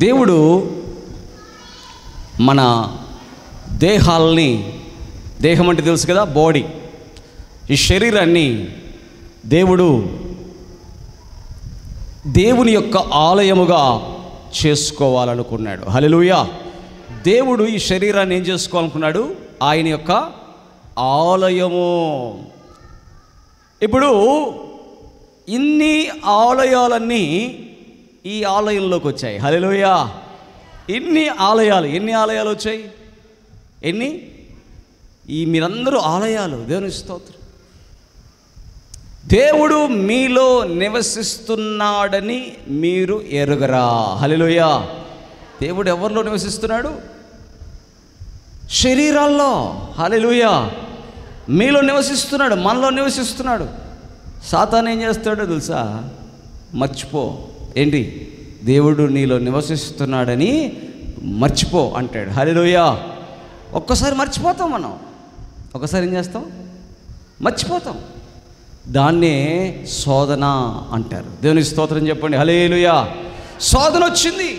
దేవుడు మన దేహాల్ని, దేహం అంటే తెలుసు కదా, బాడీ, ఈ శరీరాన్ని దేవుడు దేవుని యొక్క ఆలయముగా చేసుకోవాలనుకున్నాడు. హల్లెలూయా. దేవుడు ఈ శరీరాన్ని ఏం చేసుకోవాలనుకున్నాడు? ఆయన యొక్క ఆలయము. ఇప్పుడు ఇన్ని ఆలయాలన్నీ ఈ ఆలయంలోకి వచ్చాయి. హల్లెలూయా. ఎన్ని ఆలయాలు వచ్చాయి? ఎన్ని? ఈ మీరందరూ ఆలయాలు. దేవుని స్తోత్రం. దేవుడు మీలో నివసిస్తున్నాడని మీరు ఎరుగరా? హల్లెలూయా. దేవుడు ఎవరిలో నివసిస్తున్నాడు? శరీరాల్లో. హల్లెలూయా. మీలో నివసిస్తున్నాడు, మనలో నివసిస్తున్నాడు. సాతాను ఏం చేస్తాడో తెలుసా? మర్చిపో. ఏంటి? దేవుడు నీలో నివసిస్తున్నాడని మర్చిపో అంటాడు. హల్లెలూయా. ఒక్కసారి మర్చిపోతాం మనం. ఒకసారి ఏం చేస్తాం? మర్చిపోతాం. దాన్నే శోధన అంటారు. దేవుని స్తోత్రం చెప్పండి. హల్లెలూయా. శోధన వచ్చింది.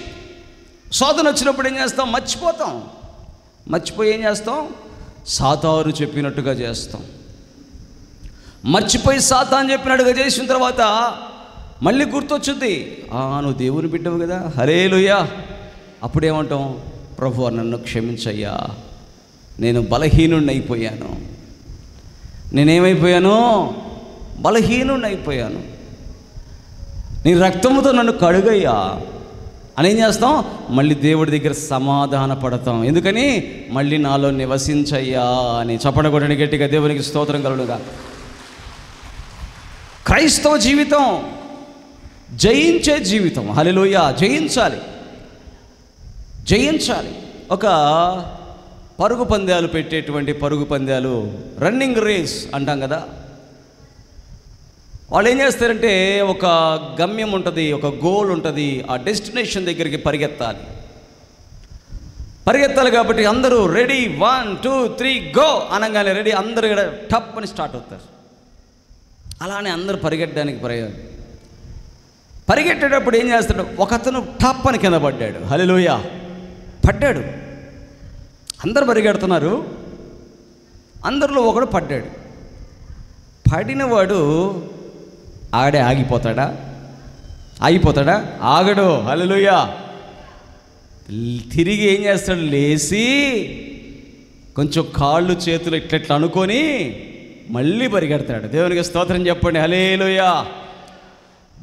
శోధన వచ్చినప్పుడు ఏం చేస్తాం? మర్చిపోతాం. మర్చిపోయి ఏం చేస్తాం? సాతాను చెప్పినట్టుగా చేస్తాం. మర్చిపోయి సాతాను చెప్పినట్టుగా చేసిన తర్వాత మళ్ళీ గుర్తొచ్చుద్ది, నువ్వు దేవుని బిడ్డవు కదా. హల్లెలూయా. అప్పుడేమంటాం? ప్రభువా నన్ను క్షమించయ్యా, నేను బలహీనుడిని అయిపోయాను. నేనేమైపోయాను? బలహీనుడిని అయిపోయాను. నీ రక్తముతో నన్ను కడుగయ్యా అని ఏం చేస్తాం? మళ్ళీ దేవుడి దగ్గర సమాధాన పడతాం. ఎందుకని? మళ్ళీ నాలో నివసించయ్యా అని. చప్పట కొట్టండి గట్టిగా. దేవునికి స్తోత్రం కలుగునుగా. క్రైస్తవ జీవితం జయించే జీవితం. హల్లెలూయా. జయించాలి. ఒక పరుగు పందాలు పెట్టేటువంటి పరుగు పందాలు, రన్నింగ్ రేస్ అంటాం కదా. వాళ్ళు ఏం చేస్తారంటే, ఒక గమ్యం ఉంటుంది, ఒక గోల్ ఉంటుంది, ఆ డెస్టినేషన్ దగ్గరికి పరిగెత్తాలి కాబట్టి అందరూ రెడీ 1 2 3 గో అనగానే రెడీ, అందరూ ఇక్కడ టప్ అని స్టార్ట్ అవుతారు. అలానే అందరూ పరిగెట్టేటప్పుడు ఏం చేస్తాడు? ఒకతను టప్ అని కింద పడ్డాడు. హల్లెలూయా. పడ్డాడు. అందరు పరిగెడుతున్నారు, అందరిలో ఒకడు పడ్డాడు. పడినవాడు ఆగిపోతాడా? ఆగడు. హల్లెలూయా. తిరిగి ఏం చేస్తాడు? లేచి కొంచెం కాళ్ళు చేతులు ఇట్లా అనుకొని మళ్ళీ పరిగెడతాడు. దేవునికి స్తోత్రం చెప్పండి. హల్లెలూయా.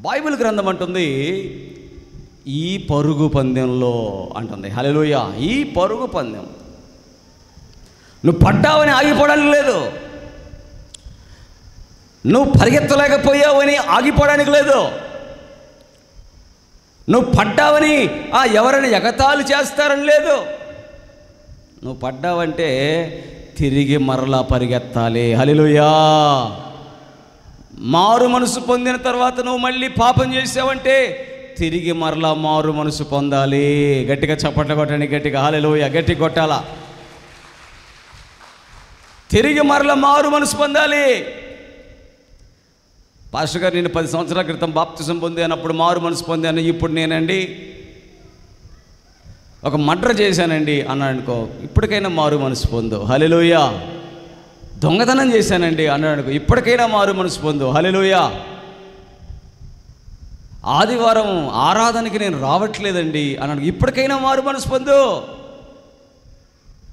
బైబిల్ గ్రంథం అంటుంది, ఈ పరుగు పందెంలో అంటుంది. హల్లెలూయా. ఈ పరుగు పందెం నువ్వు పడ్డావని ఆగిపోవడానికి లేదు, నువ్వు పరిగెత్తలేకపోయావని ఆగిపోవడానికి లేదు, నువ్వు పడ్డావని ఎవరైనా ఎగతాళి చేస్తారని లేదు. నువ్వు పడ్డావంటే తిరిగి మరలా పరిగెత్తాలి. హల్లెలూయా. మారు మనసు పొందిన తర్వాత నువ్వు మళ్ళీ పాపం చేసావంటే తిరిగి మరలా మారు మనసు పొందాలి. గట్టిగా చప్పట్లు కొట్టండి. గట్టిగా హల్లెలూయా. గట్టి కొట్టాలా. తిరిగి మరలా మారు మనసు పొందాలి. పాస్టర్ గారు, నేను 10 సంవత్సరాల క్రితం బాప్తిజం పొందానప్పుడు మారు మనసు పొందాను. ఇప్పుడు నేనండి ఒక మర్డర్ చేశానండి అన్నాడు అనుకో, ఇప్పటికైనా మారు మనసు పొందు. హల్లెలూయా. దొంగతనం చేశానండి అన్నాడు అనుకో, ఇప్పటికైనా మారు మనసు పొందు. హల్లెలూయా. ఆదివారం ఆరాధనకి నేను రావట్లేదండి అన్నాడు, ఇప్పటికైనా మారు మనసు పొందు.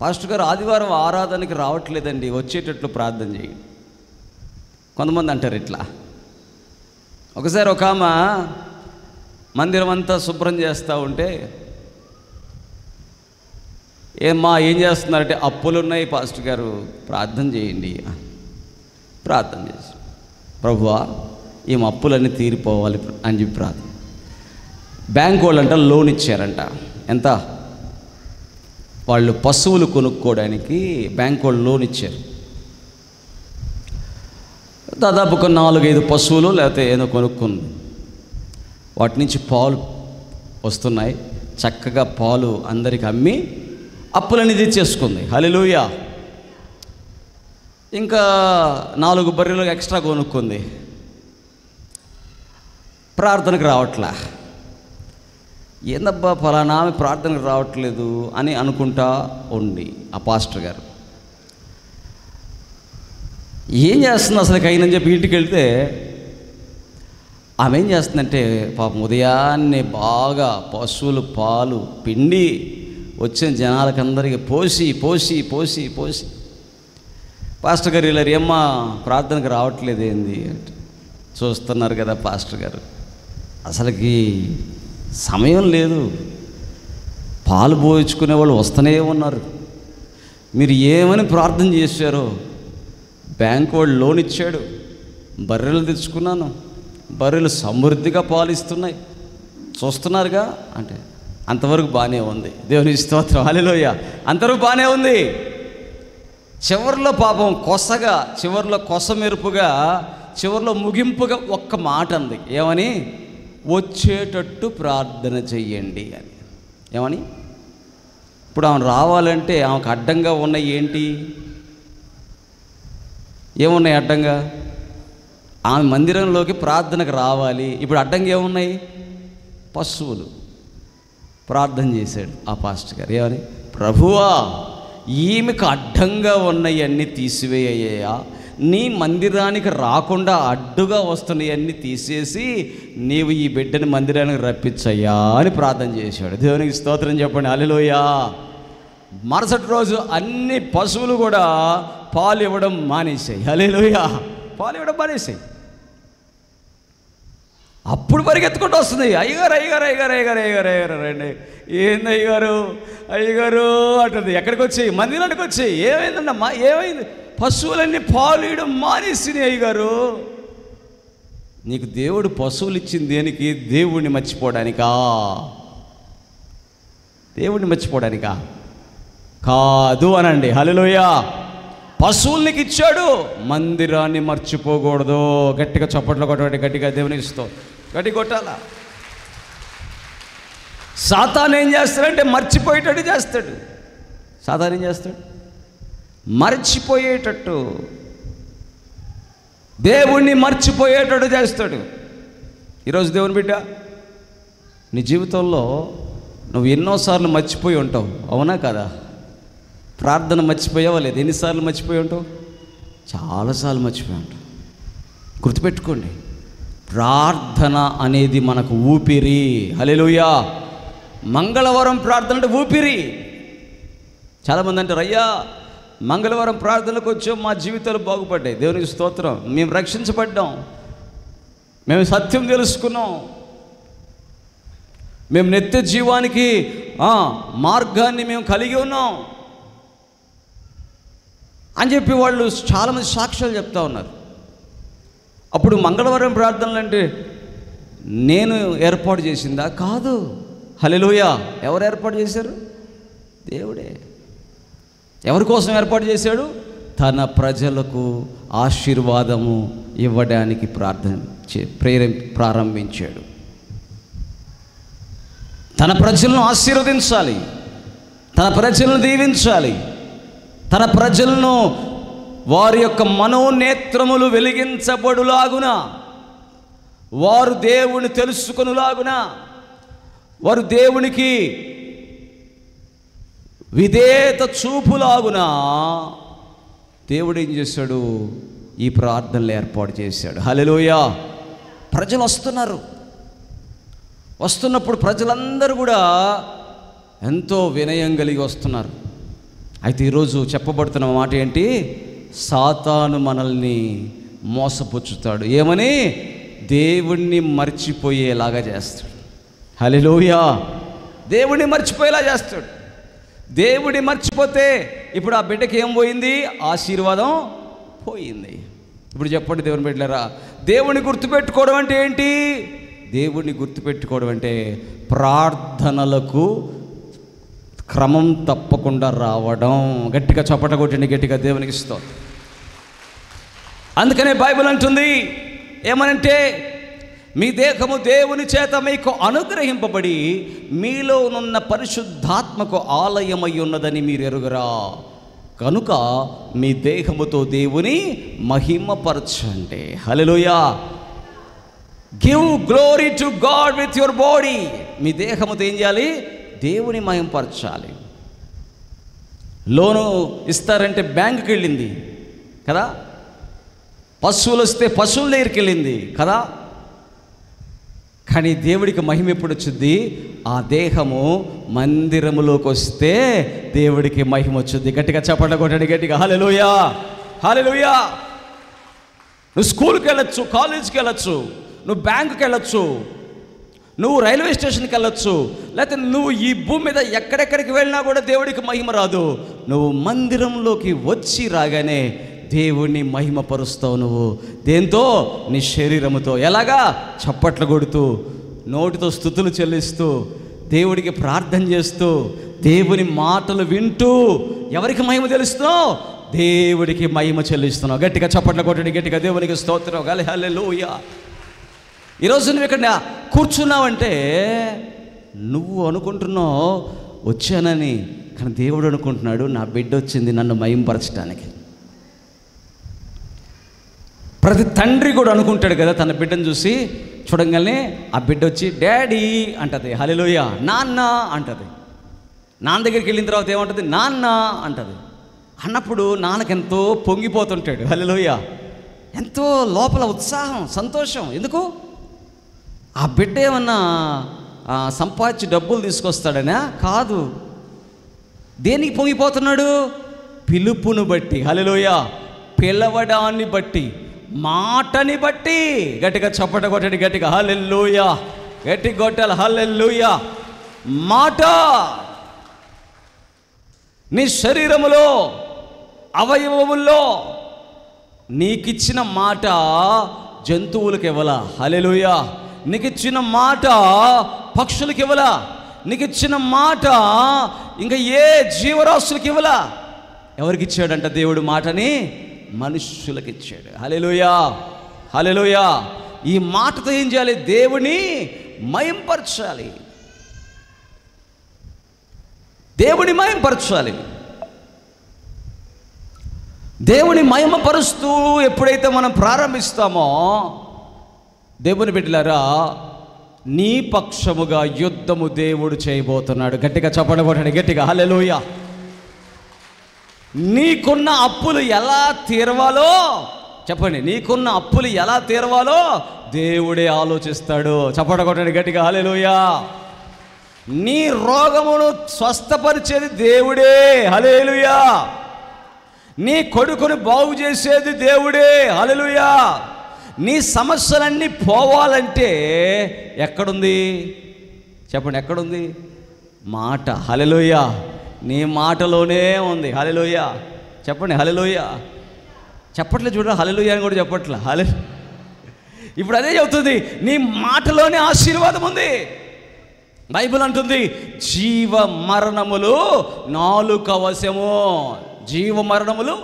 పాస్టర్ గారు, ఆదివారం ఆరాధనకి రావట్లేదండి, వచ్చేటట్లు ప్రార్థన చేయి. కొంతమంది అంటారు ఇట్లా. ఒకసారి ఒక ఆమె మందిరం అంతా శుభ్రం చేస్తూ ఉంటే, ఏం చేస్తున్నారంటే, అప్పులు ఉన్నాయి పాస్టర్ గారు, ప్రార్థన చేయండి. ప్రార్థన చేసి, ప్రభువా ఈ అప్పులన్నీ తీరిపోవాలి అని చెప్పి ప్రార్థన. బ్యాంక్ వాళ్ళంట లోన్ ఇచ్చారంట. ఎంత? వాళ్ళు పశువులు కొనుక్కోవడానికి బ్యాంక్ వాళ్ళు లోన్ ఇచ్చారు. దాదాపు ఒక 4-5 పశువులు లేకపోతే ఏదో కొనుక్కుంది. వాటి నుంచి పాలు వస్తున్నాయి. చక్కగా పాలు అందరికి అమ్మి అప్పులన్నీ తీర్చేసుకుంది. హల్లెలూయా. ఇంకా 4 బర్రెలు ఎక్స్ట్రా కొనుక్కుంది. ప్రార్థనకు రావట్లా. ఏందబ్బా ఫలానా ఆమె ప్రార్థనకు రావట్లేదు అని అనుకుంటా ఉండి ఆ పాస్టర్ గారు ఏం చేస్తుంది అసలు అయినని చెప్పి ఇంటికి వెళ్తే ఆమె ఏం చేస్తుందంటే పాపం ఉదయాన్నే బాగా పశువులు పాలు పిండి వచ్చిన జనాలకందరికీ పోసి పోసి పోసి పోసి పాస్టర్ గారు ఇలా ఏమ్మా ప్రార్థనకు రావట్లేదు ఏంది చూస్తున్నారు కదా పాస్టర్ గారు, అసలుకి సమయం లేదు, పాలు పోయించుకునే వాళ్ళు వస్తూనే ఉన్నారు, మీరు ఏమని ప్రార్థన చేశారో బ్యాంకు వాడు లోన్ ఇచ్చాడు, బర్రెలు తెచ్చుకున్నాను, బర్రెలు సమృద్ధిగా పాలిస్తున్నాయి చూస్తున్నారుగా అంటే అంతవరకు బాగానే ఉంది. దేవుని స్తోత్రం, హల్లెలూయా. అంతవరకు బాగానే ఉంది. చివరిలో పాపం కొసగా, చివరిలో కొసమెరుపుగా, చివరిలో ముగింపుగా ఒక్క మాట అంది. ఏమని? వచ్చేటట్టు ప్రార్థన చెయ్యండి అని. ఏమని? ఇప్పుడు ఆమె రావాలంటే ఆమెకు అడ్డంగా ఉన్నాయి ఏంటి? ఏమున్నాయి అడ్డంగా? ఆమె మందిరంలోకి ప్రార్థనకు రావాలి. ఇప్పుడు అడ్డంగా ఏమున్నాయి? పశువులు. ప్రార్థన చేశాడు ఆ పాస్టర్ గారు. ఏమని? ప్రభువా, ఈమెకు అడ్డంగా ఉన్నవన్నీ తీసివేయ్యా, నీ మందిరానికి రాకుండా అడ్డుగా వస్తున్నవన్నీ తీసేసి నీవు ఈ బిడ్డని మందిరానికి రప్పించయ్యా అని ప్రార్థన చేశాడు. దేవునికి స్తోత్రం చెప్పండి, హల్లెలూయా. మరుసటి రోజు అన్ని పశువులు కూడా పాలు ఇవ్వడం మానేసాయి. హల్లెలూయా. పాలు ఇవ్వడం మానేసాయి. అప్పుడు పరిగెత్తుకుంటూ వస్తుంది, అయ్యగారు అయ్యగారు అయ్యగారు అయ్యగారు అయ్యగారు అయ్యగారు రండి. ఏంది అయ్యగారు అయ్యగారు అంటుంది. ఎక్కడికి వచ్చాయి? మందిరానికి వచ్చాయి. ఏమైందమ్మా? ఏమైంది? పశువులన్నీ పాలు ఇవ్వడం మానేసినాయి అయ్యగారు. నీకు దేవుడు పశువులు ఇచ్చింది దేనికి? దేవుణ్ణి మర్చిపోవడానికా? దేవుణ్ణి మర్చిపోవడానికా? కాదు అనండి, హల్లెలూయా. పశువులకి ఇచ్చాడు, మందిరాన్ని మర్చిపోకూడదు. గట్టిగా చప్పట్లు కొట్టండి, గట్టిగా దేవునికి ఇస్తాం, గట్టి కొట్టాలా. సాతాను ఏం చేస్తాడంటే మర్చిపోయేటట్టు చేస్తాడు. సాతాను ఏం చేస్తాడు? మర్చిపోయేటట్టు, దేవుణ్ణి మర్చిపోయేటట్టు చేస్తాడు. ఈరోజు దేవుని బిడ్డ, నీ జీవితంలో నువ్వు ఎన్నోసార్లు మర్చిపోయి ఉంటావు, అవునా కదా? ప్రార్థన మర్చిపోయావా లేదు? ఎన్నిసార్లు మర్చిపోయి ఉంటావు? చాలాసార్లు మర్చిపోయి ఉంటావు. గుర్తుపెట్టుకోండి, ప్రార్థన అనేది మనకు ఊపిరి. హల్లెలూయా. మంగళవారం ప్రార్థన అంటే ఊపిరి. చాలామంది అంటారు, అయ్యా మంగళవారం ప్రార్థనలకు వచ్చాం, మా జీవితాలు బాగుపడ్డాయి. దేవునికి స్తోత్రం, మేము రక్షించబడ్డాం, మేము సత్యం తెలుసుకున్నాం, మేము నిత్య జీవానికి మార్గాన్ని మేము కలిగి ఉన్నాం అని చెప్పి వాళ్ళు చాలామంది సాక్ష్యాలు చెప్తా ఉన్నారు. అప్పుడు మంగళవారం ప్రార్థనలు అంటే నేను ఏర్పాటు చేసిందా? కాదు. హల్లెలూయా. ఎవరు ఏర్పాటు చేశారు? దేవుడే. ఎవరి కోసం ఏర్పాటు చేశాడు? తన ప్రజలకు ఆశీర్వాదము ఇవ్వడానికి ప్రారంభించాడు. తన ప్రజలను ఆశీర్వదించాలి, తన ప్రజలను దీవించాలి, తన ప్రజలను వారి యొక్క మనోనేత్రములు వెలిగించబడులాగున, వారు దేవుని తెలుసుకొనులాగున, వారు దేవునికి విధేయత చూపులాగున దేవుడు ఏం చేశాడు? ఈ ప్రార్థనలు ఏర్పాటు చేశాడు. హల్లెలూయా. ప్రజలు వస్తున్నారు. వస్తున్నప్పుడు ప్రజలందరూ కూడా ఎంతో వినయం కలిగి వస్తున్నారు. అయితే ఈరోజు చెప్పబడుతున్న మాట ఏంటి? సాతాను మనల్ని మోసపుచ్చుతాడు. ఏమని? దేవుణ్ణి మర్చిపోయేలాగా చేస్తాడు. హల్లెలూయా. దేవుణ్ణి మర్చిపోయేలా చేస్తాడు. దేవుడిని మర్చిపోతే ఇప్పుడు ఆ బిడ్డకి ఏం పోయింది? ఆశీర్వాదం పోయింది. ఇప్పుడు చెప్పండి దేవుని బిడ్డలారా, దేవుని గుర్తుపెట్టుకోవడం అంటే ఏంటి? దేవుణ్ణి గుర్తుపెట్టుకోవడం అంటే ప్రార్థనలకు క్రమం తప్పకుండా రావడం. గట్టిగా చప్పట కొట్టండి, గట్టిగా దేవునికి ఇస్తాం. అందుకనే బైబిల్ అంటుంది ఏమనంటే, మీ దేహము దేవుని చేత మీకు అనుగ్రహింపబడి మీలోనున్న పరిశుద్ధాత్మకు ఆలయమై ఉన్నదని మీరు ఎరుగరా, కనుక మీ దేహముతో దేవుని మహిమపరచండి. Hallelujah. Give glory to God with your body. మీ దేహముతో ఏం చేయాలి? దేవుని మహింపరచాలి. లోను ఇస్తారంటే బ్యాంకుకి వెళ్ళింది కదా, పశువులు వస్తే పశువుల దగ్గరికి వెళ్ళింది కదా. కానీ దేవుడికి మహిమ ఎప్పుడు వచ్చింది? ఆ దేహము మందిరములోకి వస్తే దేవుడికి మహిమ వచ్చింది. గట్టిగా చప్పట్లు కొట్టండి, గట్టిగా హల్లెలూయా, హల్లెలూయా. నువ్వు స్కూల్కి వెళ్ళొచ్చు, కాలేజీకి వెళ్ళొచ్చు, నువ్వు బ్యాంకుకి వెళ్ళొచ్చు, నువ్వు రైల్వే స్టేషన్కి వెళ్ళొచ్చు, లేకపోతే నువ్వు ఈ భూమి మీద ఎక్కడెక్కడికి వెళ్ళినా కూడా దేవుడికి మహిమ రాదు. నువ్వు మందిరంలోకి వచ్చి రాగానే దేవుణ్ణి మహిమపరుస్తావు. నువ్వు దేంతో? నీ శరీరముతో. ఎలాగా? చప్పట్లు కొడుతూ, నోటితో స్తుతులు చెల్లిస్తూ, దేవుడికి ప్రార్థన చేస్తూ, దేవుని మాటలు వింటూ. ఎవరికి మహిమ తెలుస్తున్నావు? దేవుడికి మహిమ చెల్లిస్తున్నావు. గట్టిగా చప్పట్లు కొట్టండి, గట్టిగా దేవునికి స్తోత్రం. హల్లెలూయా. ఈరోజు నువ్వు ఇక్కడ కూర్చున్నావంటే నువ్వు అనుకుంటున్నావు వచ్చానని, కానీ దేవుడు అనుకుంటున్నాడు నా బిడ్డ వచ్చింది నన్ను మహింపరచడానికి. ప్రతి తండ్రి కూడా అనుకుంటాడు కదా తన బిడ్డను చూసి, చూడంగానే ఆ బిడ్డ వచ్చి డాడీ అంటది, హల్లెలూయా. నాన్న అంటది. నాన్న దగ్గరికి వెళ్ళిన తర్వాత ఏమంటుంది? నాన్న అంటది. అన్నప్పుడు నాన్నకెంతో పొంగిపోతుంటాడు. హల్లెలూయా. ఎంతో లోపల ఉత్సాహం, సంతోషం. ఎందుకు? ఆ బిడ్డ ఏమన్నా సంపాదించి డబ్బులు తీసుకొస్తాడనా? కాదు. దేనికి పొంగిపోతున్నాడు? పిలుపును బట్టి. హల్లెలూయా. పిలవడాన్ని బట్టి, మాటని బట్టి. గట్టిగా చప్పట కొట్టండి, గట్టిగా హల్లెలూయా. గట్టి కొట్టాలి, హల్లెలూయా. మాట. నీ శరీరములో, అవయవముల్లో నీకిచ్చిన మాట జంతువులకు ఇవ్వాల. హల్లెలూయా. నీకిచ్చిన మాట పక్షులకి ఇవ్వాల. నీకిచ్చిన మాట ఇంకా ఏ జీవరాశులకి ఇవ్వాల. ఎవరికి ఇచ్చాడంట దేవుడు మాటని? మనుష్యులకు ఇచ్చాడు. హల్లెలూయా, హల్లెలూయా. ఈ మాటతో ఏం చేయాలి? దేవుని మహింపరచాలి, దేవుని మహింపరచాలి. దేవుని మహిమపరుస్తూ ఎప్పుడైతే మనం ప్రారంభిస్తామో, దేవుని బిడ్డలారా, నీ పక్షముగా యుద్ధము దేవుడు చేయబోతున్నాడు. గట్టిగా చప్పట్లు కొట్టండి, గట్టిగా హల్లెలూయా. నీకున్న అప్పులు ఎలా తీరవాలో చెప్పండి. నీకున్న అప్పులు ఎలా తీరవాలో దేవుడే ఆలోచిస్తాడు. చప్పట్లు కొట్టండి, గట్టిగా హల్లెలూయా. నీ రోగమును స్వస్థపరిచేది దేవుడే. హల్లెలూయా. నీ కొడుకుని బాగు చేసేది దేవుడే. హల్లెలూయా. నీ సమస్యలన్నీ పోవాలంటే ఎక్కడుంది? చెప్పండి, ఎక్కడుంది? మాట. హల్లెలూయా. నీ మాటలోనే ఉంది. హల్లెలూయా. చెప్పండి, హల్లెలూయా. చెప్పట్లే, చూడ హల్లెలూయా అని కూడా చెప్పట్లే. ఇప్పుడు అదే చెబుతుంది, నీ మాటలోనే ఆశీర్వాదం ఉంది. బైబిల్ అంటుంది, జీవ మరణములు నాలుక వశము. జీవ మరణములు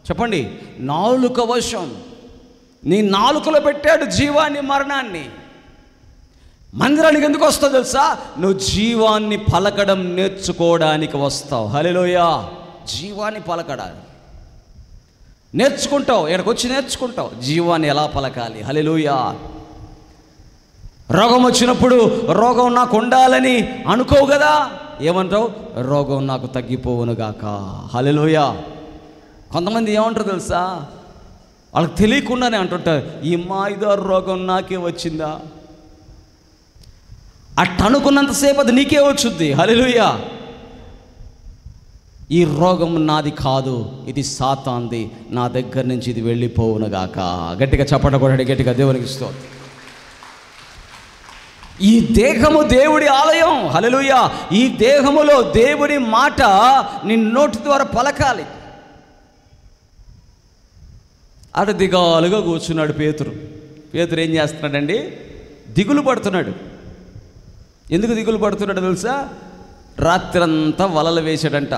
చెప్పండి, నాలుక వశం. నీ నాలుకలో పెట్టాడు జీవాన్ని, మరణాన్ని. మందిరానికి ఎందుకు వస్తావు తెలుసా? నువ్వు జీవాన్ని పలకడం నేర్చుకోవడానికి వస్తావు. హల్లెలూయా. జీవాన్ని పలకడానికి నేర్చుకుంటావు. ఇక్కడికి వచ్చి నేర్చుకుంటావు జీవాన్ని ఎలా పలకాలి. హల్లెలూయా. రోగం వచ్చినప్పుడు రోగం నాకు ఉండాలని అనుకోవు కదా. ఏమంటావు? రోగం నాకు తగ్గిపోవునుగాక. హల్లెలూయా. కొంతమంది ఏమంటారు తెలుసా? వాళ్ళకి తెలియకుండానే అంటుంటారు, ఈ మాయిదారు రోగం నాకే వచ్చిందా? అట్ట అనుకున్నంతసేపు అది నీకే వచ్చుద్ది. హల్లెలూయా. ఈ రోగం నాది కాదు, ఇది సాతాంది, నా దగ్గర నుంచి ఇది వెళ్ళిపోవునుగాక. గట్టిగా చప్పట్లు కొట్టండి, గట్టిగా దేవునికి స్తోత్రం. ఈ దేహము దేవుడి ఆలయం. హల్లెలూయా. ఈ దేహములో దేవుడి మాట నీ నోటి ద్వారా పలకాలి. అటు దిగాలుగా కూర్చున్నాడు పేతురు. పేతురు ఏం చేస్తున్నాడండి? దిగులు పడుతున్నాడు. ఎందుకు దిగులు పడుతున్నాడు తెలుసా? రాత్రంతా వలలు వేసాడంట,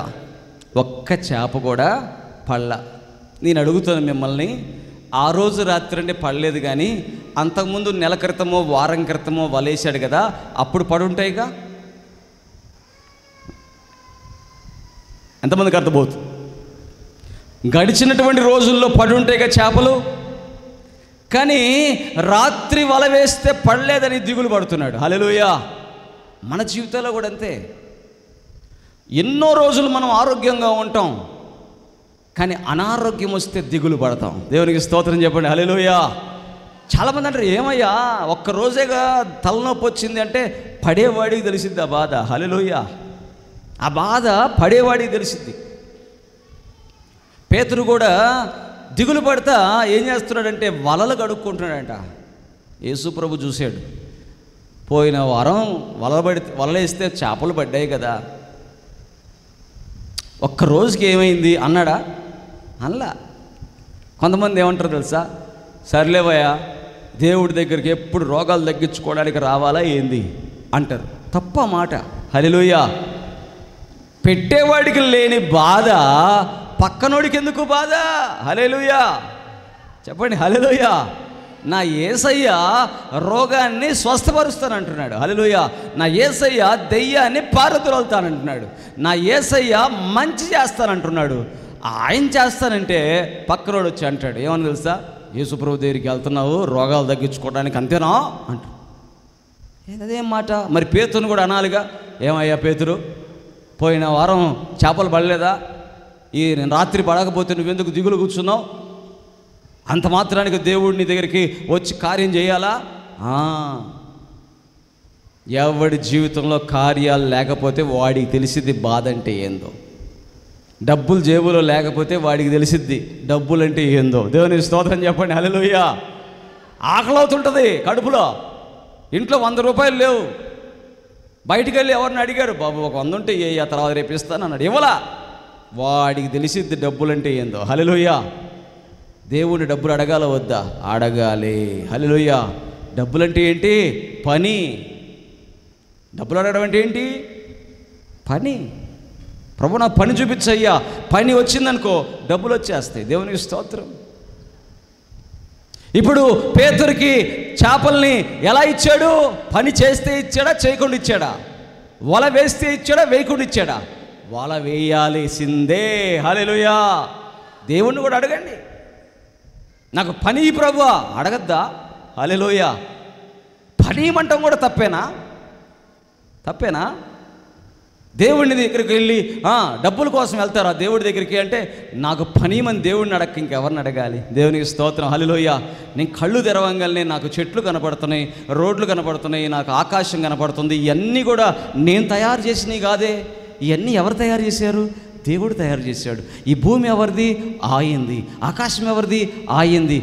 ఒక్క చేప కూడా పళ్ళ. నేను అడుగుతాను మిమ్మల్ని, ఆ రోజు రాత్రి అంటే పడలేదు, కానీ అంతకుముందు నెల క్రితమో వారం క్రితమో వలేసాడు కదా, అప్పుడు పడుంటాయిగా. ఎంతమందికి అర్థమవుతుంది? గడిచినటువంటి రోజుల్లో పడుంటాయిగా చేపలు. కానీ రాత్రి వల వేస్తే పడలేదని దిగులు పడుతున్నాడు. హల్లెలూయా. మన జీవితంలో కూడా అంతే. ఎన్నో రోజులు మనం ఆరోగ్యంగా ఉంటాం, కానీ అనారోగ్యం వస్తే దిగులు పడతాం. దేవునికి స్తోత్రం చెప్పండి. హల్లెలూయా. చాలామంది అంటారు, ఏమయ్యా ఒక్కరోజేగా తలనొప్పి వచ్చింది అంటే పడేవాడికి తెలిసిద్ది ఆ బాధ. హల్లెలూయా. ఆ బాధ పడేవాడికి తెలిసిద్ది. పేతురు కూడా దిగులు పడతా ఏం చేస్తున్నాడంటే వలలు కడుక్కుంటున్నాడంట. యేసు ప్రభు చూశాడు. పోయిన వారం వలలేస్తే చేపలు పడ్డాయి కదా, ఒక్క రోజుకి ఏమైంది అన్నాడా? అనలా. కొంతమంది ఏమంటారు తెలుసా, సర్లేవయ్యా దేవుడి దగ్గరికి ఎప్పుడు రోగాలు తగ్గించుకోవడానికి రావాలా ఏంది అంటారు. తప్ప మాట. హల్లెలూయా. పెట్టేవాడికి లేని బాధ పక్కనోడికి ఎందుకు బాధ? హల్లెలూయా. చెప్పండి హల్లెలూయా. నా యేసయ్య రోగాన్ని స్వస్థపరుస్తానంటున్నాడు. హల్లెలూయా. నా యేసయ్య దెయ్యాన్ని పారద్రోలుతానంటున్నాడు. నా యేసయ్య మంచి చేస్తానంటున్నాడు. ఆయన చేస్తానంటే పక్కనోడు వచ్చి అంటాడు, ఏమని తెలుసా, యేసుప్రభు దగ్గరికి వెళ్తున్నావు రోగాలు తగ్గించుకోవడానికి అంతేనా అంటాడు. అదేం మాట. మరి పేతురుని కూడా అనాలిగా, ఏమయ్యా పేతురు పోయిన వారం చేపలు పడలేదా, ఈ రాత్రి పడకపోతే నువ్వెందుకు దిగులు కూర్చున్నావు, అంత మాత్రానికి దేవుడిని దగ్గరికి వచ్చి కార్యం చేయాలా? ఎవడి జీవితంలో కార్యాలు లేకపోతే వాడికి తెలిసిద్ది బాధ అంటే ఏందో. డబ్బులు జేబులో లేకపోతే వాడికి తెలిసిద్ది డబ్బులు అంటే ఏందో. దేవుని స్తోత్రం చెప్పండి. హల్లెలూయా. ఆకలవుతుంటుంది కడుపులో, ఇంట్లో 100 రూపాయలు లేవు, బయటికి వెళ్ళి ఎవరిని అడిగాడు, బాబు ఒక 100 ఉంటే ఆ తర్వాత రేపు ఇస్తాను అన్నాడు, ఇవ్వలా. వాడికి తెలిసిద్ది డబ్బులు అంటే ఏందో. హల్లెలూయా. దేవుని డబ్బులు అడగాల వద్దా? అడగాలి. హల్లెలూయా. డబ్బులు అంటే ఏంటి? పని. డబ్బులు అడగడం అంటే ఏంటి? పని. ప్రభు నా పని చూపించయ్యా, పని వచ్చిందనుకో డబ్బులు వచ్చేస్తాయి. దేవునికి స్తోత్రం. ఇప్పుడు పేతురుకి చేపల్ని ఎలా ఇచ్చాడు? పని చేస్తే ఇచ్చాడా, చేయకుండా ఇచ్చాడా? వల వేస్తే ఇచ్చాడా, వేయకుండా ఇచ్చాడా? వల వేయాల్సిందే. హల్లెలూయా. దేవుణ్ణి కూడా అడగండి, నాకు పని ప్రభువా అడగద్దా? హల్లెలూయా. పని ఇవ్వమంటాం కూడా తప్పేనా? తప్పేనా? దేవుడి దగ్గరికి వెళ్ళి డబ్బుల కోసం వెళ్తారా దేవుడి దగ్గరికి అంటే, నాకు పని మంది దేవుడిని అడగ ఇంకెవరిని అడగాలి? దేవునికి స్తోత్రం. హల్లెలూయా. నేను కళ్ళు తెరవంగానే నాకు చెట్లు కనపడుతున్నాయి, రోడ్లు కనపడుతున్నాయి, నాకు ఆకాశం కనపడుతుంది. ఇవన్నీ కూడా నేను తయారు చేసినవి కాదే. ఇవన్నీ ఎవరు తయారు చేశారు? దేవుడు తయారు చేశాడు. ఈ భూమి ఎవరిది? ఆయింది. ఆకాశం ఎవరిది? ఆయింది.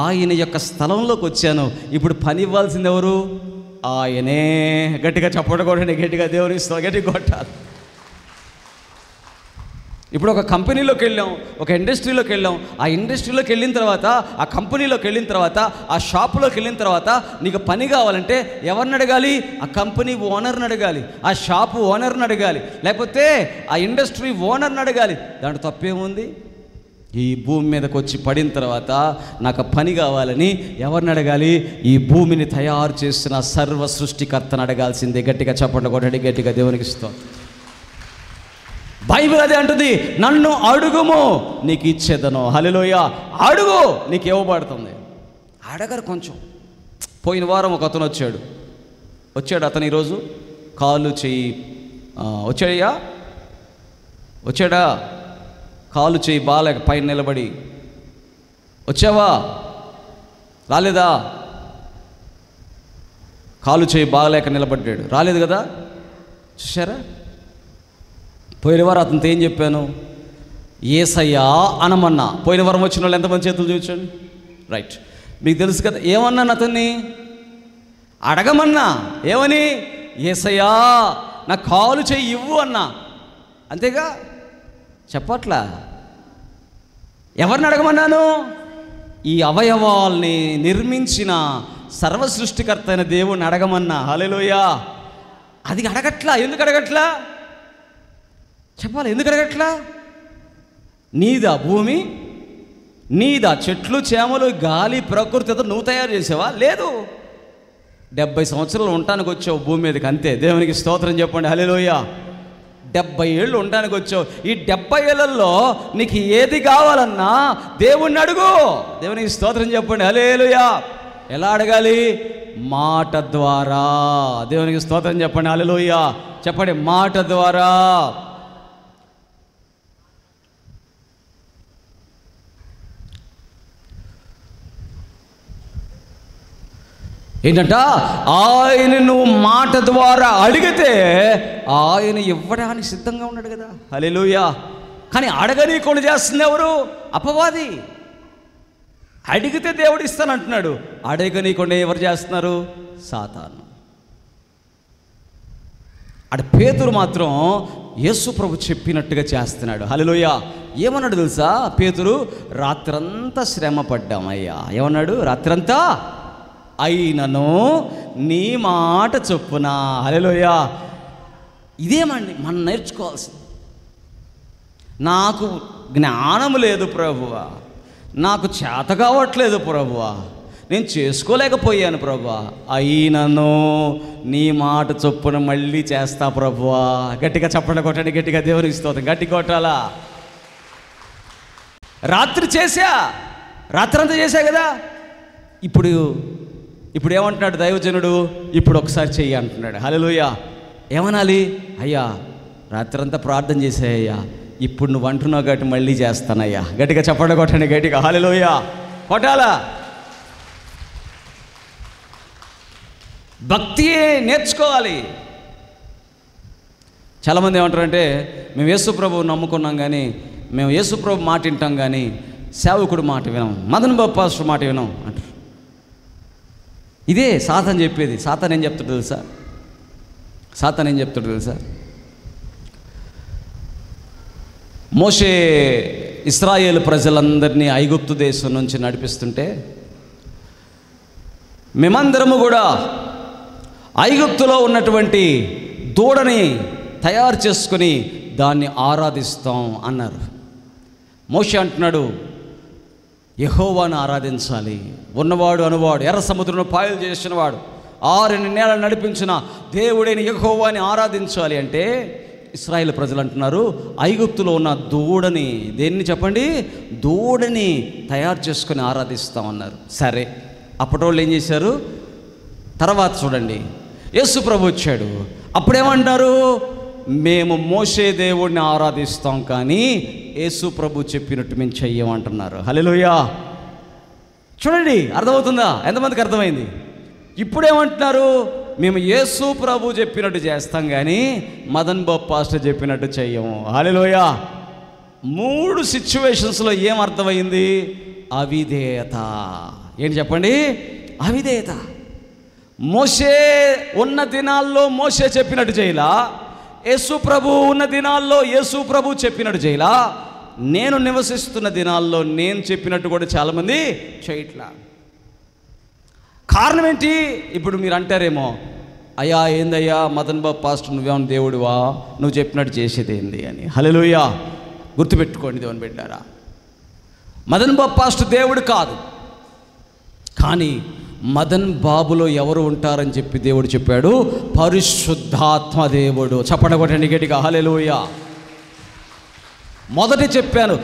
ఆయన యొక్క స్థలంలోకి వచ్చాను. ఇప్పుడు పని ఇవ్వాల్సింది ఎవరు? ఆయనే. గట్టిగా చప్పడకూడని, గట్టిగా దేవుని గట్టిగా కొట్టాలి. ఇప్పుడు ఒక కంపెనీలోకి వెళ్ళాం, ఒక ఇండస్ట్రీలోకి వెళ్ళాం. ఆ ఇండస్ట్రీలోకి వెళ్ళిన తర్వాత, ఆ కంపెనీలోకి వెళ్ళిన తర్వాత, ఆ షాపులోకి వెళ్ళిన తర్వాత నీకు పని కావాలంటే ఎవరిని అడగాలి? ఆ కంపెనీ ఓనర్ని అడగాలి, ఆ షాపు ఓనర్ని అడగాలి, లేకపోతే ఆ ఇండస్ట్రీ ఓనర్ని అడగాలి. దాంట్లో తప్పేముంది? ఈ భూమి మీదకి వచ్చి పడిన తర్వాత నాకు పని కావాలని ఎవరిని అడగాలి? ఈ భూమిని తయారు చేసిన సర్వ సృష్టికర్తను అడగాల్సిందే. గట్టిగా చెప్పండి కొట్టండి, గట్టిగా దేవునికి స్తోత్రం. బైబిల్ అదే అంటుంది, నన్ను అడుగుము నీకు ఇచ్చేదను. హల్లెలూయా. అడుగు నీకు ఇవ్వబడుతుంది. అడగరు కొంచెం. పోయిన వారం ఒక అతను వచ్చాడు. అతను ఈరోజు కాలు చెయ్యి వచ్చాడా? కాలు చెయ్యి బాలేక పైన నిలబడి, వచ్చావా? రాలేదా? కాలు చెయ్యి బాగలేక నిలబడ్డాడు, రాలేదు కదా? చూసారా? పోయిన వారం అతనితో ఏం చెప్పాను? యేసయ్యా అనమన్నా. పోయిన వారం వచ్చిన వాళ్ళు ఎంతమంది చేతులు చూపించండి. రైట్. మీకు తెలుసు కదా ఏమన్నాను అతన్ని? అడగమన్నా. ఏమని? యేసయ్యా నా కాలు చెయ్యి ఇవ్వు అన్నా. అంతేగా? చెప్పట్లా. ఎవరిని అడగమన్నాను? ఈ అవయవాల్ని నిర్మించిన సర్వ సృష్టికర్త అయిన దేవుణ్ణి అడగమన్నా. హల్లెలూయా. అది అడగట్లా. ఎందుకు అడగట్లా? చెప్పాలి. ఎందుకు అడగట్లా? నీదా భూమి? నీదా చెట్లు చేమలు గాలి ప్రకృతితో నువ్వు తయారు చేసావా? లేదు. 70 సంవత్సరాలు ఉండటానికి వచ్చావు భూమి మీదకి, అంతే. దేవునికి స్తోత్రం చెప్పండి. హల్లెలూయా. 70 ఏళ్ళు ఉండడానికి వచ్చావు. ఈ 70 ఏళ్ళల్లో నీకు ఏది కావాలన్నా దేవుణ్ణి అడుగు. దేవునికి స్తోత్రం చెప్పండి. హల్లెలూయా. ఎలా అడగాలి? మాట ద్వారా. దేవునికి స్తోత్రం చెప్పండి. హల్లెలూయా. చెప్పండి, మాట ద్వారా. ఏంటంట? ఆయన నువ్వు మాట ద్వారా అడిగితే ఆయన ఇవ్వడానికి సిద్ధంగా ఉన్నాడు కదా. హల్లెలూయా. కానీ అడగనీకుండా చేస్తుంది ఎవరు? అపవాది. అడిగితే దేవుడు ఇస్తానంటున్నాడు, అడగనీకుండా ఎవరు చేస్తున్నారు? సాతాను. అక్కడ పేతురు మాత్రం యేసు ప్రభు చెప్పినట్టుగా చేస్తున్నాడు. హల్లెలూయా. ఏమన్నాడు తెలుసా పేతురు? రాత్రంతా శ్రమ పడ్డామయ్యా. ఏమన్నాడు? రాత్రంతా అయినను నీ మాట చొప్పున. హల్లెలూయా. ఇదేమండి మనం నేర్చుకోవాల్సింది. నాకు జ్ఞానం లేదు ప్రభువా, నాకు చేత కావట్లేదు ప్రభువా, నేను చేసుకోలేకపోయాను ప్రభువా, అయినను నీ మాట చొప్పున మళ్ళీ చేస్తా ప్రభువా. గట్టిగా చప్పట్లు కొట్టండి, గట్టిగా దేవునికి స్తోత్రం. గట్టి కొట్టాలా? రాత్రి చేశా, రాత్రంతా చేశా కదా. ఇప్పుడు ఏమంటున్నాడు దైవజనుడు? ఇప్పుడు ఒకసారి చెయ్యి అంటున్నాడు. హల్లెలూయా. ఏమనాలి? అయ్యా రాత్రంతా ప్రార్థన చేసాయ్యా, ఇప్పుడు నువ్వు అంటున్నావు కాబట్టి మళ్ళీ చేస్తానయ్యా. గట్టిగా చప్పట్లు కొట్టండి, గట్టిగా. హల్లెలూయా. కొట్టాలా? భక్తియే నేర్చుకోవాలి. చాలామంది ఏమంటారంటే, మేము యేసు ప్రభువు నమ్ముకున్నాం కానీ, మేము యేసు ప్రభు మాట వింటాం కానీ సేవకుడు మాట వినం, మదన్ బాబు పాస్టర్ మాట వినం అంటారు. ఇదే సాతాను చెప్పేది. సాతాను ఏం చెప్తాడు తెలుసా? సాతాను ఏం చెప్తాడు తెలుసా? మోషే ఇశ్రాయేలు ప్రజలందరినీ ఐగుప్తు దేశం నుంచి నడిపిస్తుంటే, మేమందరము కూడా ఐగుప్తులో ఉన్నటువంటి దూడని తయారు చేసుకుని దాన్ని ఆరాధిస్తాం అన్నారు. మోషే అంటున్నాడు, యెహోవాను ఆరాధించాలి. ఉన్నవాడు అనువాడు, ఎర్ర సముద్రంలో పాయలు చేసినవాడు, 6 నెలలు నడిపించిన దేవుడైన యెహోవాని ఆరాధించాలి అంటే, ఇశ్రాయేలు ప్రజలు అంటున్నారు ఐగుప్తులో ఉన్న దూడని, దేన్ని చెప్పండి? దూడని తయారు చేసుకొని ఆరాధిస్తామన్నారు. సరే, అప్పటోళ్ళు ఏం చేశారు? తర్వాత చూడండి, యేసు ప్రభు వచ్చాడు. అప్పుడేమంటారు? మేము మోషే దేవుడిని ఆరాధిస్తాం కానీ యేసు ప్రభు చెప్పినట్టు మేము చెయ్యమంటున్నారు. హల్లెలూయా. చూడండి, అర్థమవుతుందా? ఎంతమందికి అర్థమైంది? ఇప్పుడేమంటున్నారు? మేము యేసు ప్రభు చెప్పినట్టు చేస్తాం కానీ మదన్ బాబు పాస్టర్ చెప్పినట్టు చెయ్యము. హల్లెలూయా. 3 సిచ్యువేషన్స్లో ఏం అర్థమైంది? అవిధేయత. ఏంటి చెప్పండి? అవిధేయత. మోషే ఉన్న దినాల్లో మోషే చెప్పినట్టు చేయలా, యేసు ప్రభు ఉన్న దినాల్లో యేసు ప్రభు చెప్పినట్టు చేయలా, నేను నివసిస్తున్న దినాల్లో నేను చెప్పినట్టు కూడా చాలామంది చేయట్లా. కారణం ఏంటి? ఇప్పుడు మీరు అంటారేమో, అయ్యా ఏందయ్యా మదన్ బాబు పాస్టర్ నువ్వేమన్నా దేవుడివా, నువ్వు చెప్పినట్టు చేసేది ఏంది అని. హల్లెలూయా. గుర్తుపెట్టుకోండి దేవుని బిడ్డారా, మదన్ బాబు పాస్టర్ దేవుడు కాదు, కానీ మదన్ బాబులో ఎవరు ఉంటారని చెప్పి దేవుడు చెప్పాడు? పరిశుద్ధాత్మ దేవుడు. చప్పట్లు కొట్టండి గట్టిగా. హల్లెలూయా. మొదట చెప్పాను,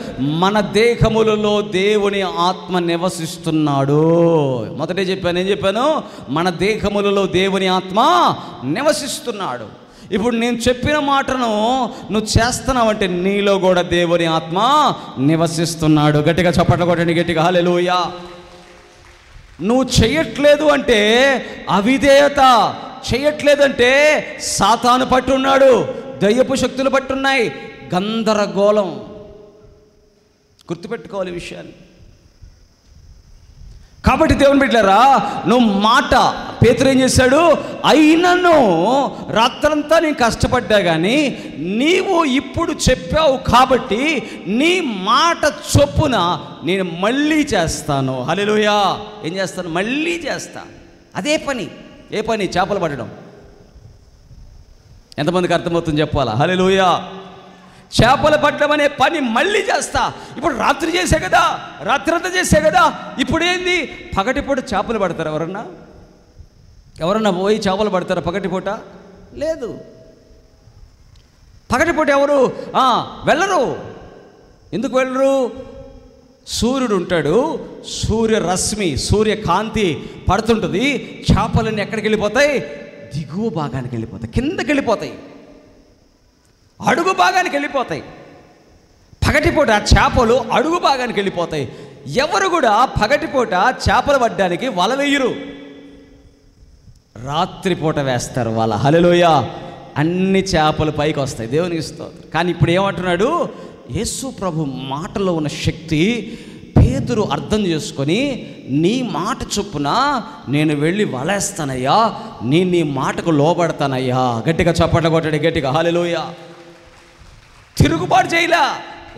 మన దేహములలో దేవుని ఆత్మ నివసిస్తున్నాడు. మొదటే చెప్పాను. ఏం చెప్పాను? మన దేహములలో దేవుని ఆత్మ నివసిస్తున్నాడు. ఇప్పుడు నేను చెప్పిన మాటను నువ్వు చేస్తున్నావంటే నీలో కూడా దేవుని ఆత్మ నివసిస్తున్నాడు. గట్టిగా చప్పట్లు కొట్టండి గట్టిగా. హల్లెలూయా. నువ్వు చెయ్యట్లేదు అంటే అవిధేయత, చెయ్యట్లేదంటే సాతాను పట్టున్నాడు, దయ్యపు శక్తులు పట్టున్నాయి, గందరగోళం. గుర్తుపెట్టుకోవాలి ఈ విషయాన్ని. కాబట్టి దేవుని బిడ్డలారా, నువ్వు మాట, పేతురు ఏం చేశాడు? అయినను రాత్రంతా నేను కష్టపడ్డా కానీ నీవు ఇప్పుడు చెప్పావు కాబట్టి నీ మాట చొప్పున నేను మళ్ళీ చేస్తాను. హల్లెలూయా. ఏం చేస్తాను? మళ్ళీ చేస్తా. అదే పని. ఏ పని? చేపలు పట్టడం. ఎంతమందికి అర్థమవుతుంది చెప్పాలా? హల్లెలూయా. చేపలు పట్టడం అనే పని మళ్ళీ చేస్తా. ఇప్పుడు రాత్రి చేసే కదా, రాత్రంతా చేసే కదా, ఇప్పుడు ఏంది? పగటిపూట చేపలు పడతారు ఎవరన్నా పోయి చేపలు పడతారా పగటిపూట? లేదు. పగటిపూట ఎవరు వెళ్ళరు. ఎందుకు వెళ్ళరు? సూర్యుడు ఉంటాడు, సూర్యరశ్మి సూర్యకాంతి పడుతుంటుంది, చేపలన్నీ ఎక్కడికి వెళ్ళిపోతాయి? దిగువ భాగానికి వెళ్ళిపోతాయి, కిందకి వెళ్ళిపోతాయి, అడుగు భాగానికి వెళ్ళిపోతాయి. పగటిపూట చేపలు అడుగు భాగానికి వెళ్ళిపోతాయి. ఎవరు కూడా పగటిపూట చేపలు పడ్డానికి వల వేయరు, రాత్రిపూట వేస్తారు వల. హల్లెలూయా! అన్ని చేపలు పైకి వస్తాయి, దేవునికి స్తోత్రం. కానీ ఇప్పుడు ఏమంటున్నాడు? యేసు ప్రభు మాటలో ఉన్న శక్తి పేతురు అర్థం చేసుకొని, నీ మాట చొప్పున నేను వెళ్ళి వలేస్తానయ్యా, నేను నీ మాటకు లోబడతానయ్యా. గట్టిగా చప్పట్లు కొట్టండి, గట్టిగా హల్లెలూయా. తిరుగుబాటు చేయలా.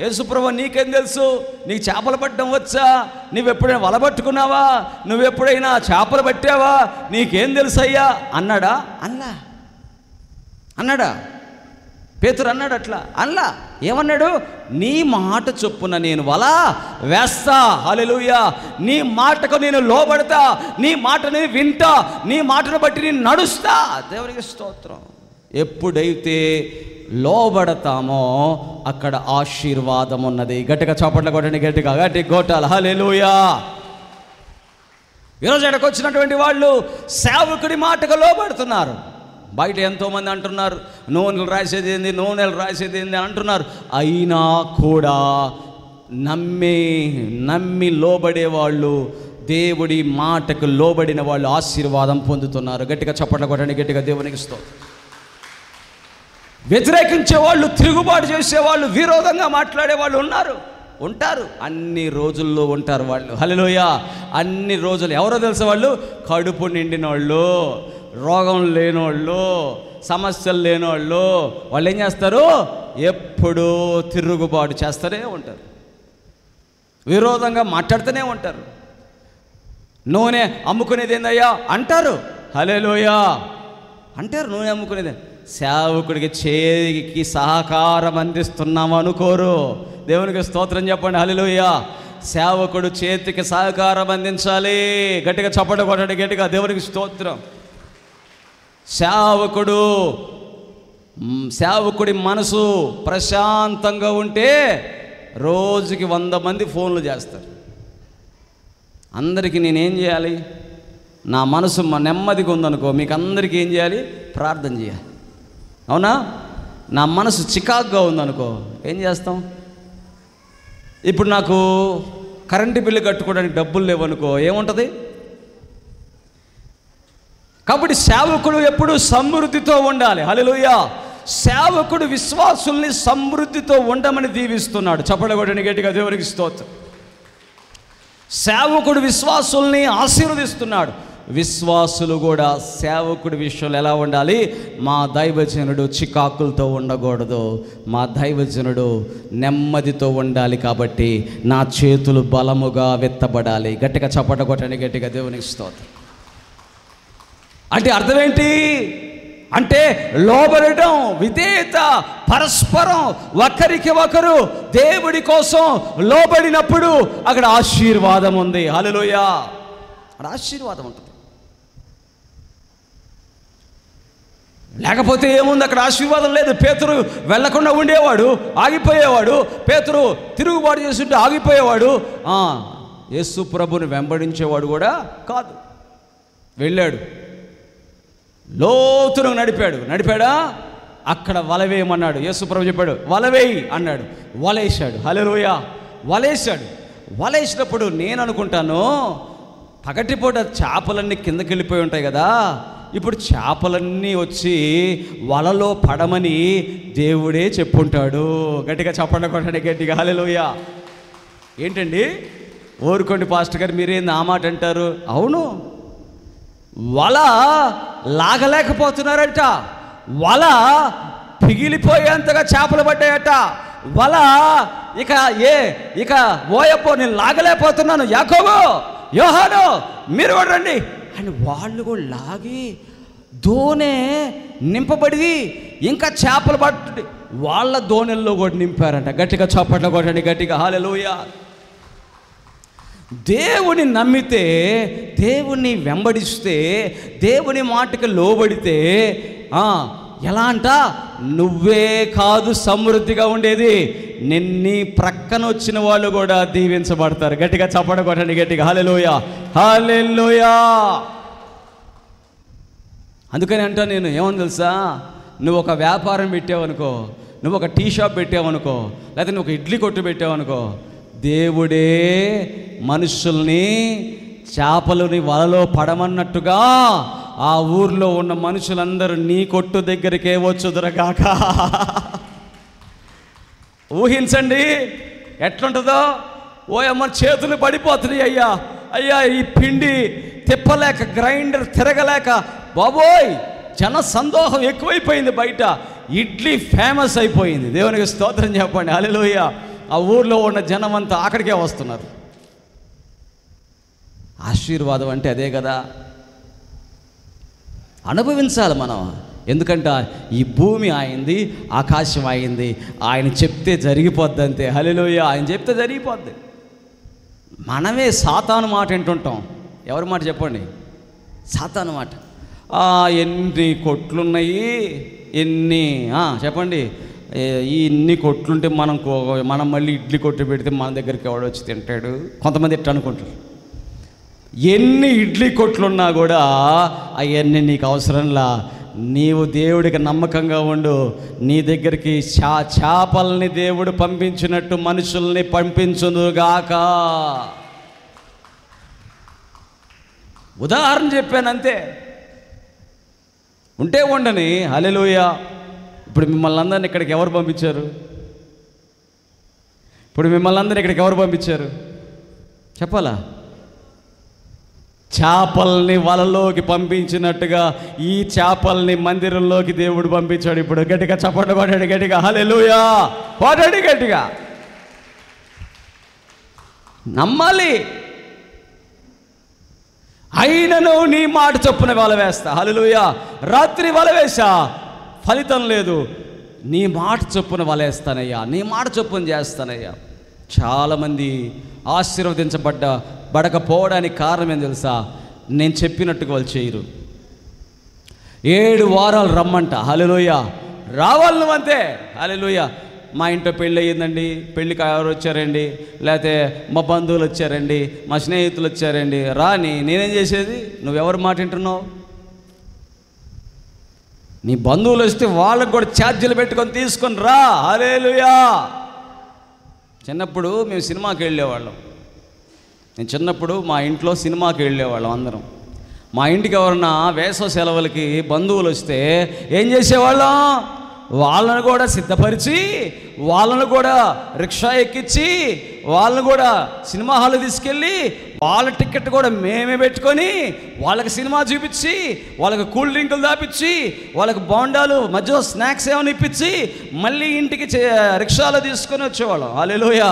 యేసుప్రభు నీకేం తెలుసు? నీకు చేపలు పట్టడం వచ్చా? నువ్వెప్పుడైనా వల పట్టుకున్నావా? నువ్వెప్పుడైనా చేపలు పట్టావా? నీకేం తెలుసు అయ్యా అన్నాడా? అన్నాడా? పేతురు అన్నాడు అట్లా? ఏమన్నాడు? నీ మాట చొప్పున నేను వల వేస్తా. హల్లెలూయా! నీ మాటకు నేను లోబడతా, నీ మాటని వింటా, నీ మాటను బట్టి నేను నడుస్తా. దేవునికి స్తోత్రం. ఎప్పుడైతే లోబడతామో అక్కడ ఆశీర్వాదం ఉన్నది. గట్టిగా చప్పట్లు కొట్టండి, గట్టిగా కొట్టాలి. హల్లెలూయా! ఈరోజు ఇక్కడికి వచ్చినటువంటి వాళ్ళు సేవకుడి మాటకు లోబడుతున్నారు. బయట ఎంతోమంది అంటున్నారు నూనెలు రాసేది ఏంది అంటున్నారు. అయినా కూడా నమ్మి లోబడే వాళ్ళు, దేవుడి మాటకు లోబడిన వాళ్ళు ఆశీర్వాదం పొందుతున్నారు. గట్టిగా చప్పట్లు కొట్టండి, గట్టిగా దేవునికి స్తోత్రం. వ్యతిరేకించే వాళ్ళు, తిరుగుబాటు చేసేవాళ్ళు, విరోధంగా మాట్లాడే వాళ్ళు ఉంటారు. అన్ని రోజుల్లో ఉంటారు వాళ్ళు. హల్లెలూయా! అన్ని రోజులు. ఎవరో తెలుసా? వాళ్ళు కడుపు నిండిన వాళ్ళు, రోగం లేనోళ్ళు, సమస్యలు లేనోళ్ళు. వాళ్ళు ఏం చేస్తారు? ఎప్పుడూ తిరుగుబాటు చేస్తూనే ఉంటారు, విరోధంగా మాట్లాడుతూనే ఉంటారు. నూనె అమ్ముకునేది ఏందయ్యా అంటారు. హల్లెలూయా! అంటారు నూనె అమ్ముకునేది. సేవకుడికి చేతికి సహకారం అందిస్తున్నాము అనుకోరు. దేవునికి స్తోత్రం చెప్పండి. హల్లెలూయా! సేవకుడు చేతికి సహకారం అందించాలి. గట్టిగా చప్పట్లు కొట్టండి, గట్టిగా దేవునికి స్తోత్రం. సేవకుడి మనసు ప్రశాంతంగా ఉంటే రోజుకి 100 మంది ఫోన్లు చేస్తారు. అందరికీ నేనేం చేయాలి? నా మనసు నెమ్మదిగా ఉందనుకో, మీకు అందరికీ ఏం చేయాలి? ప్రార్థన చేయాలి. అవునా? నా మనసు చికాకుగా ఉందనుకో, ఏం చేస్తాం? ఇప్పుడు నాకు కరెంటు బిల్లు కట్టుకోవడానికి డబ్బులు లేవనుకో, ఏముంటుంది? కాబట్టి సేవకుడు ఎప్పుడు సమృద్ధితో ఉండాలి. హల్లెలూయా! సేవకుడు విశ్వాసుల్ని సమృద్ధితో ఉండమని దీవిస్తున్నాడు. చప్పట్లు కొట్టండి, గట్టిగా దేవునికి స్తోత్రం. సేవకుడు విశ్వాసుల్ని ఆశీర్వదిస్తున్నాడు. విశ్వాసులు కూడా సేవకుడి విషయంలో ఎలా ఉండాలి? మా దైవజనుడు చికాకులతో ఉండకూడదు, మా దైవజనుడు నెమ్మదితో ఉండాలి. కాబట్టి నా చేతులు బలముగా వెత్తబడాలి. గట్టిగా చప్పట్లు కొట్టండి, గట్టిగా దేవునికి స్తోత్రం. అంటే అర్థం ఏంటి? అంటే లోబడటం, విధేయత, పరస్పరం ఒకరికి ఒకరు దేవుడి కోసం లోబడినప్పుడు అక్కడ ఆశీర్వాదం ఉంది. హల్లెలూయా! అక్కడ ఆశీర్వాదం ఉంటుంది. లేకపోతే ఏముంది? అక్కడ ఆశీర్వాదం లేదు. పేతురు వెళ్లకుండా ఉండేవాడు, ఆగిపోయేవాడు. పేతురు తిరుగుబాటు చేస్తుంటే ఆగిపోయేవాడు. యేసు ప్రభుని వెంబడించేవాడు కూడా కాదు. వెళ్ళాడు, లోతును నడిపాడా? అక్కడ వలవేయమన్నాడు. యేసు ప్రభు చెప్పాడు వలవేయి అన్నాడు. వలేశాడు. హల్లెలూయా! వలేసినప్పుడు నేను అనుకుంటాను, పగటిపూట చేపలన్నీ కిందకి వెళ్ళిపోయి ఉంటాయి కదా, ఇప్పుడు చేపలన్నీ వచ్చి వలలో పడమని దేవుడే చెప్పుంటాడు. గట్టిగా చప్పట్లు కొట్టండి, గట్టిగా హల్లెలూయా! ఏంటండి ఊరుకోండి పాస్టర్ గారు, మీరేంది ఆ మాట అంటారు? అవును, వల లాగలేకపోతున్నారంట. వల పిగిలిపోయేంతగా చేపలు పడ్డాయట. వల ఇక ఓయప్పో నేను లాగలేకపోతున్నాను, యాకోబు, యోహాను మీరు కూడా రండి అని వాళ్ళు కూడా లాగి దోణె నింపబడి ఇంకా చేపలు పట్టి వాళ్ళ దోణెల్లో కూడా నింపారంట. గట్టిగా చప్పట్లు కొట్టండి, గట్టిగా హల్లెలూయా! దేవుని నమ్మితే, దేవుని వెంబడిస్తే, దేవుని మాటకు లోబడితే ఎలా అంట? నువ్వే కాదు సమృద్ధిగా ఉండేది, నీ ప్రక్కన వచ్చిన వాళ్ళు కూడా దీవించబడతారు. గట్టిగా చప్పట్లు కొట్టండి, గట్టిగా హల్లెలూయా, హల్లెలూయా. అందుకని అంటా నేను, ఏమని తెలుసా, నువ్వు ఒక వ్యాపారం పెట్టావనుకో, నువ్వు ఒక టీ షాప్ పెట్టావనుకో, లేకపోతే నువ్వు ఒక ఇడ్లీ కొట్టు పెట్టావనుకో, దేవుడే మనుషుల్ని చేపలని వలలో పడమన్నట్టుగా ఆ ఊర్లో ఉన్న మనుషులందరూ నీ కొట్టు దగ్గరికే వచ్చుదురగాక. ఊహించండి ఎట్లుంటుందో. ఓయమ్మ చేతులు పడిపోతున్నాయి అయ్యా, అయ్యా ఈ పిండి తిప్పలేక, గ్రైండర్ తిరగలేక, బాబోయ్ జన సందోహం ఎక్కువైపోయింది, బయట ఇడ్లీ ఫేమస్ అయిపోయింది. దేవునికి స్తోత్రం చెప్పండి, హల్లెలూయా. ఆ ఊర్లో ఉన్న జనం అంతా అక్కడికే వస్తున్నారు. ఆశీర్వాదం అంటే అదే కదా, అనుభవించాలి మనం. ఎందుకంటే ఈ భూమి ఆయింది, ఆకాశం ఆయింది, ఆయన చెప్తే జరిగిపోద్ది అంతే. హల్లెలూయా, ఆయన చెప్తే జరిగిపోద్ది. మనమే సాతాను మాట వింటుంటాం. ఎవరి మాట చెప్పండి? సాతాను మాట. ఎన్ని కొట్లున్నాయి, ఎన్ని చెప్పండి, ఇన్ని కొట్లుంటే మనం మళ్ళీ ఇడ్లీ కొట్టు పెడితే మన దగ్గరికి ఎవడు వచ్చి తింటాడు? కొంతమంది ఇట్లా అనుకుంటారు. ఎన్ని ఇడ్లీ కొట్లున్నా కూడా అవన్నీ నీకు అవసరంలా. నీవు దేవుడికి నమ్మకంగా ఉండు. నీ దగ్గరికి చేపల్ని దేవుడు పంపించినట్టు మనుషుల్ని పంపించునుగాక. ఉదాహరణ చెప్పాను అంతే, ఉంటే ఉండని. హల్లెలూయా. ఇప్పుడు మిమ్మల్ని అందరినీ ఇక్కడికి ఎవరు పంపించారు? చెప్పాలా? చేపల్ని వలలోకి పంపించినట్టుగా ఈ చేపల్ని మందిరంలోకి దేవుడు పంపించాడు. ఇప్పుడు గట్టిగా చప్పట్లు కొట్టాడు, గట్టిగా హల్లెలూయా కొట్టాడు, గట్టిగా నమ్మాలి. అయినను నీ మాట చొప్పున వల వేస్తా. హల్లెలూయా. రాత్రి వల వేసా, ఫలితం లేదు. నీ మాట చొప్పున వలేస్తానయ్యా, నీ మాట చొప్పున చేస్తానయ్యా. చాలామంది బడకపోవడానికి కారణం ఏం తెలుసా? నేను చెప్పినట్టుగా వాళ్ళు చేయరు. 7 వారాలు రమ్మంట. హల్లెలూయా. రావాలి నువ్వంతే. హల్లెలూయా. మా ఇంట్లో పెళ్ళి అయ్యిందండి, పెళ్ళికి ఎవరు వచ్చారండి, లేకపోతే మా బంధువులు వచ్చారండి, మా స్నేహితులు వచ్చారండి, రాని నేనేం చేసేది? నువ్వెవరు మాట వింటున్నావు? నీ బంధువులు వస్తే వాళ్ళకు కూడా ఛార్జీలు పెట్టుకొని తీసుకొని రా. హల్లెలూయా. చిన్నప్పుడు మేము సినిమాకి వెళ్ళేవాళ్ళం. నేను చిన్నప్పుడు మా ఇంట్లో సినిమాకి వెళ్ళేవాళ్ళం అందరం. మా ఇంటికి ఎవరన్నా వేసవ సెలవులకి బంధువులు వస్తే ఏం చేసేవాళ్ళం? వాళ్ళను కూడా సిద్ధపరిచి, వాళ్ళను కూడా రిక్షా ఎక్కించి, వాళ్ళను కూడా సినిమా హాల్ తీసుకెళ్ళి, వాళ్ళ టికెట్ కూడా మేమే పెట్టుకొని, వాళ్ళకి సినిమా చూపించి, వాళ్ళకి కూల్ డ్రింకులు దాపించి, వాళ్ళకి బోండాలు మధ్యలో స్నాక్స్ ఏమైనా ఇప్పించి, మళ్ళీ ఇంటికి రిక్షాలో తీసుకొని వచ్చేవాళ్ళం. హల్లెలూయా.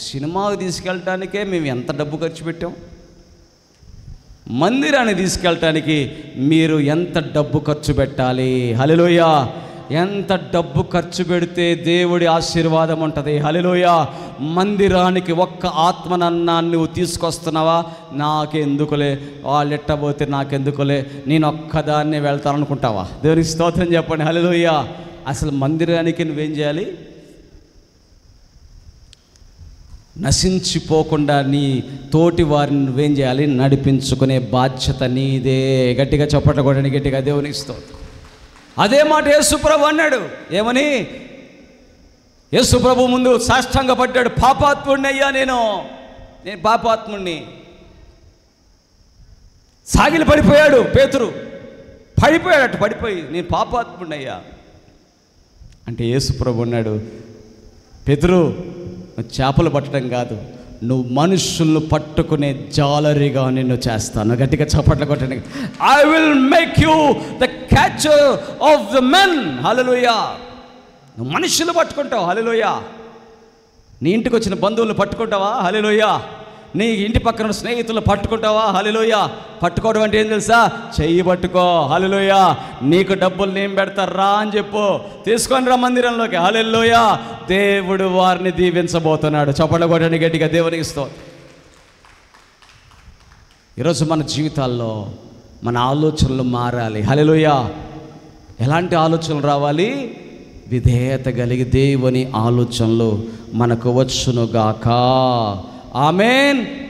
సినిమాకి తీసుకెళ్ళటానికే మేము ఎంత డబ్బు ఖర్చు పెట్టాం. మందిరాన్ని తీసుకెళ్ళటానికి మీరు ఎంత డబ్బు ఖర్చు పెట్టాలి? హల్లెలూయా. ఎంత డబ్బు ఖర్చు పెడితే దేవుడి ఆశీర్వాదం ఉంటుంది? హల్లెలూయా. మందిరానికి ఒక్క ఆత్మనన్నా నువ్వు తీసుకొస్తున్నావా? నాకెందుకులే, వాళ్ళు ఎట్టబోతే నాకెందుకులే, నేను ఒక్కదాన్నే వెళ్తాననుకుంటావా? దేవునికి స్తోత్రం చెప్పండి. హల్లెలూయా. అసలు మందిరానికి నువ్వేం చేయాలి? నశించిపోకుండా నీ తోటి వారిని నువ్వేం చేయాలి? నడిపించుకునే బాధ్యత నీదే. గట్టిగా చప్పట్లు కొట్టండి, గట్టిగా దేవునికి స్తోత్రం. అదే మాట యేసుప్రభు అన్నాడు. ఏమని? యేసుప్రభు ముందు సాష్టాంగపడ్డాడు. పాపాత్ముడిని అయ్యా, నేను పాపాత్ముడిని. సాగిలి పడిపోయాడు పేతురు, పడిపోయి నేను పాపాత్ముడిని అయ్యా అంటే యేసుప్రభు అన్నాడు, పేతురు నువ్వు చేపలు పట్టడం కాదు, నువ్వు మనుషులను పట్టుకునే జాలరిగా నిన్ను చేస్తాను. గట్టిగా చప్పట్లు కొట్టండి. I will make you the catcher of the men. Hallelujah. నువ్వు మనుషులు పట్టుకుంటావు. హల్లెలూయా. నీ ఇంటికి వచ్చిన బంధువులను పట్టుకుంటావా? హల్లెలూయా. నీ ఇంటి పక్కన స్నేహితులను పట్టుకుంటావా? హల్లెలూయా. పట్టుకోవడం అంటే ఏం తెలుసా? చెయ్యి పట్టుకో. హల్లెలూయా. నీకు డబ్బులు నేను పెడతారా అని చెప్పు, తీసుకొని రా మందిరంలోకి. హల్లెలూయా. దేవుడు వారిని దీవించబోతున్నాడు. చప్పట్లు కొట్టండి గట్టిగా దేవునికి స్తోత్రం. ఈరోజు మన జీవితాల్లో మన ఆలోచనలు మారాలి. హల్లెలూయా. ఎలాంటి ఆలోచనలు రావాలి? విధేయత కలిగి దేవుని ఆలోచనలు మనకు వచ్చునుగాక. ఆమేన్.